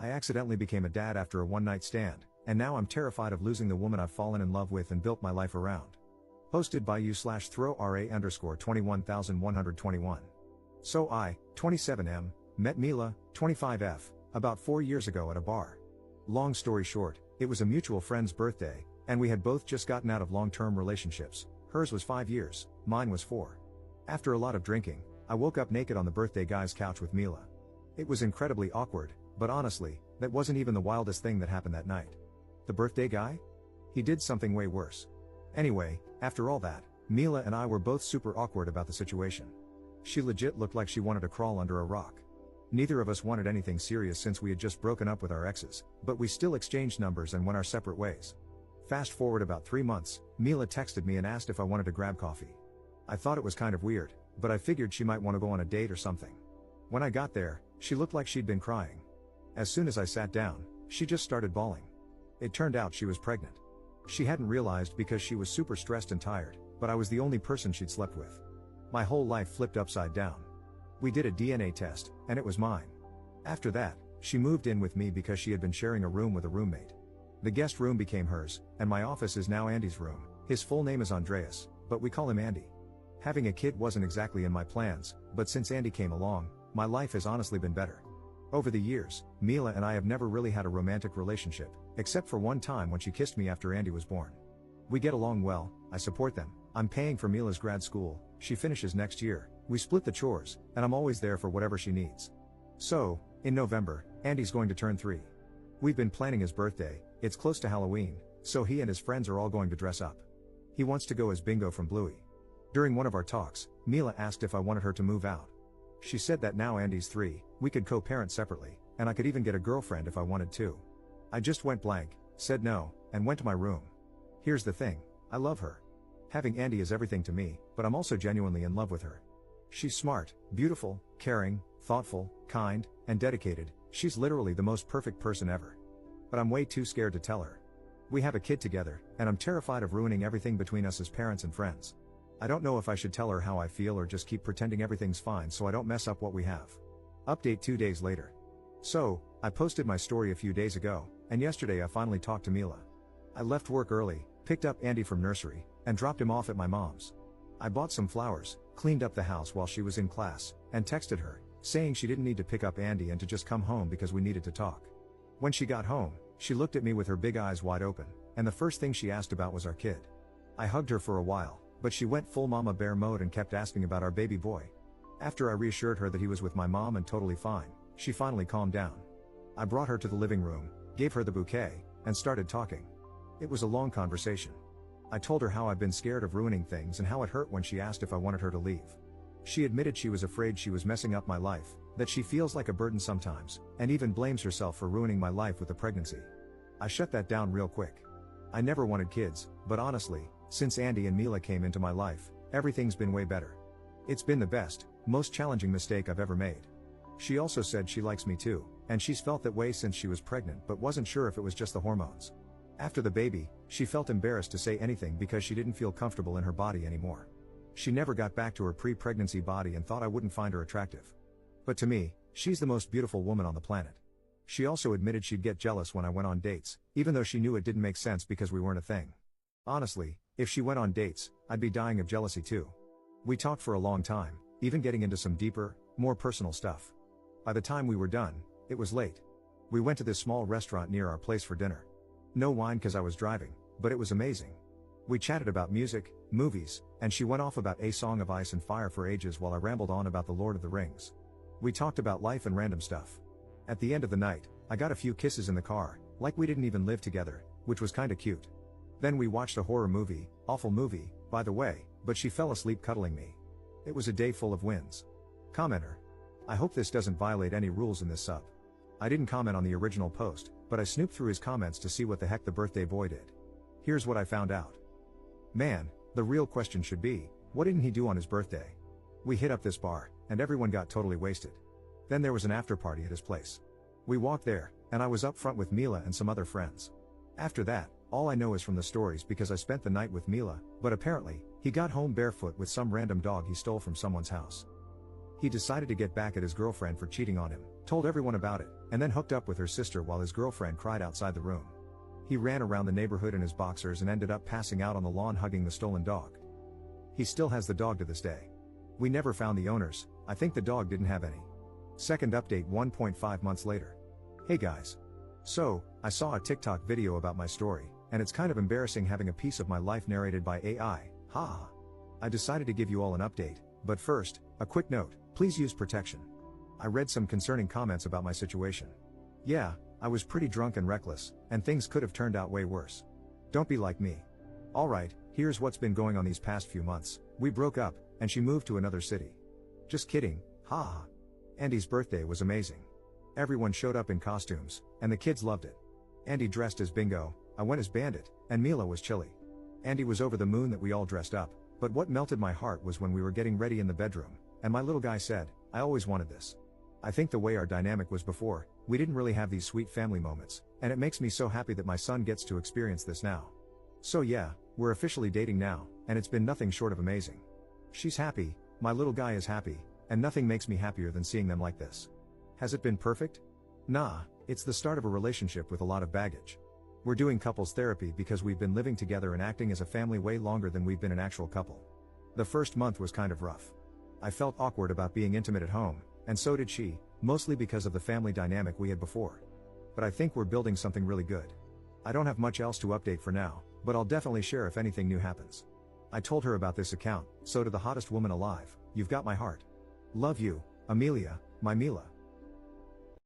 I accidentally became a dad after a one-night stand, and now I'm terrified of losing the woman I've fallen in love with and built my life around. Posted by u/throw_ra_21121. So I, 27M, met Mila, 25F, about 4 years ago at a bar. Long story short, it was a mutual friend's birthday, and we had both just gotten out of long-term relationships. Hers was 5 years, mine was 4. After a lot of drinking, I woke up naked on the birthday guy's couch with Mila. It was incredibly awkward, but honestly, that wasn't even the wildest thing that happened that night. The birthday guy? He did something way worse. Anyway, after all that, Mila and I were both super awkward about the situation. She legit looked like she wanted to crawl under a rock. Neither of us wanted anything serious since we had just broken up with our exes, but we still exchanged numbers and went our separate ways. Fast forward about 3 months, Mila texted me and asked if I wanted to grab coffee. I thought it was kind of weird, but I figured she might want to go on a date or something. When I got there, she looked like she'd been crying. As soon as I sat down, she just started bawling. It turned out she was pregnant. She hadn't realized because she was super stressed and tired, but I was the only person she'd slept with. My whole life flipped upside down. We did a DNA test, and it was mine. After that, she moved in with me because she had been sharing a room with a roommate. The guest room became hers, and my office is now Andy's room. His full name is Andreas, but we call him Andy. Having a kid wasn't exactly in my plans, but since Andy came along, my life has honestly been better. Over the years, Mila and I have never really had a romantic relationship, except for one time when she kissed me after Andy was born. We get along well, I support them, I'm paying for Mila's grad school, she finishes next year, we split the chores, and I'm always there for whatever she needs. So, in November, Andy's going to turn 3. We've been planning his birthday, it's close to Halloween, so he and his friends are all going to dress up. He wants to go as Bingo from Bluey. During one of our talks, Mila asked if I wanted her to move out. She said that now Andy's 3, we could co-parent separately, and I could even get a girlfriend if I wanted to. I just went blank, said no, and went to my room. Here's the thing, I love her. Having Andy is everything to me, but I'm also genuinely in love with her. She's smart, beautiful, caring, thoughtful, kind, and dedicated, she's literally the most perfect person ever. But I'm way too scared to tell her. We have a kid together, and I'm terrified of ruining everything between us as parents and friends. I don't know if I should tell her how I feel or just keep pretending everything's fine so I don't mess up what we have. Update 2 days later. So, I posted my story a few days ago, and yesterday I finally talked to Mila. I left work early, picked up Andy from nursery, and dropped him off at my mom's. I bought some flowers, cleaned up the house while she was in class, and texted her, saying she didn't need to pick up Andy and to just come home because we needed to talk. When she got home, she looked at me with her big eyes wide open, and the first thing she asked about was our kid. I hugged her for a while, but she went full mama bear mode and kept asking about our baby boy. After I reassured her that he was with my mom and totally fine, she finally calmed down. I brought her to the living room, gave her the bouquet, and started talking. It was a long conversation. I told her how I've been scared of ruining things and how it hurt when she asked if I wanted her to leave. She admitted she was afraid she was messing up my life, that she feels like a burden sometimes, and even blames herself for ruining my life with the pregnancy. I shut that down real quick. I never wanted kids, but honestly, since Andy and Mila came into my life, everything's been way better. It's been the best, most challenging mistake I've ever made. She also said she likes me too, and she's felt that way since she was pregnant but wasn't sure if it was just the hormones. After the baby, she felt embarrassed to say anything because she didn't feel comfortable in her body anymore. She never got back to her pre-pregnancy body and thought I wouldn't find her attractive. But to me, she's the most beautiful woman on the planet. She also admitted she'd get jealous when I went on dates, even though she knew it didn't make sense because we weren't a thing. Honestly, if she went on dates, I'd be dying of jealousy too. We talked for a long time, even getting into some deeper, more personal stuff. By the time we were done, it was late. We went to this small restaurant near our place for dinner. No wine cause I was driving, but it was amazing. We chatted about music, movies, and she went off about A Song of Ice and Fire for ages while I rambled on about the Lord of the Rings. We talked about life and random stuff. At the end of the night, I got a few kisses in the car, like we didn't even live together, which was kinda cute. Then we watched a horror movie, awful movie, by the way, but she fell asleep cuddling me. It was a day full of wins. Commenter. I hope this doesn't violate any rules in this sub. I didn't comment on the original post, but I snooped through his comments to see what the heck the birthday boy did. Here's what I found out. Man, the real question should be, what didn't he do on his birthday? We hit up this bar, and everyone got totally wasted. Then there was an after party at his place. We walked there, and I was up front with Mila and some other friends. After that, all I know is from the stories because I spent the night with Mila, but apparently, he got home barefoot with some random dog he stole from someone's house. He decided to get back at his girlfriend for cheating on him, told everyone about it, and then hooked up with her sister while his girlfriend cried outside the room. He ran around the neighborhood in his boxers and ended up passing out on the lawn hugging the stolen dog. He still has the dog to this day. We never found the owners, I think the dog didn't have any. Second update 1.5 months later. Hey guys. So, I saw a TikTok video about my story, and it's kind of embarrassing having a piece of my life narrated by AI, haha. I decided to give you all an update, but first, a quick note, please use protection. I read some concerning comments about my situation. Yeah, I was pretty drunk and reckless, and things could have turned out way worse. Don't be like me. Alright, here's what's been going on these past few months. We broke up, and she moved to another city. Just kidding, haha. Andy's birthday was amazing. Everyone showed up in costumes, and the kids loved it. Andy dressed as Bingo, I went as Bandit, and Mila was Chili. Andy was over the moon that we all dressed up, but what melted my heart was when we were getting ready in the bedroom, and my little guy said, I always wanted this. I think the way our dynamic was before, we didn't really have these sweet family moments, and it makes me so happy that my son gets to experience this now. So yeah, we're officially dating now, and it's been nothing short of amazing. She's happy, my little guy is happy, and nothing makes me happier than seeing them like this. Has it been perfect? Nah, it's the start of a relationship with a lot of baggage. We're doing couples therapy because we've been living together and acting as a family way longer than we've been an actual couple. The first month was kind of rough. I felt awkward about being intimate at home, and so did she, mostly because of the family dynamic we had before. But I think we're building something really good. I don't have much else to update for now, but I'll definitely share if anything new happens. I told her about this account, so to the hottest woman alive, you've got my heart. Love you, Amelia, my Mila.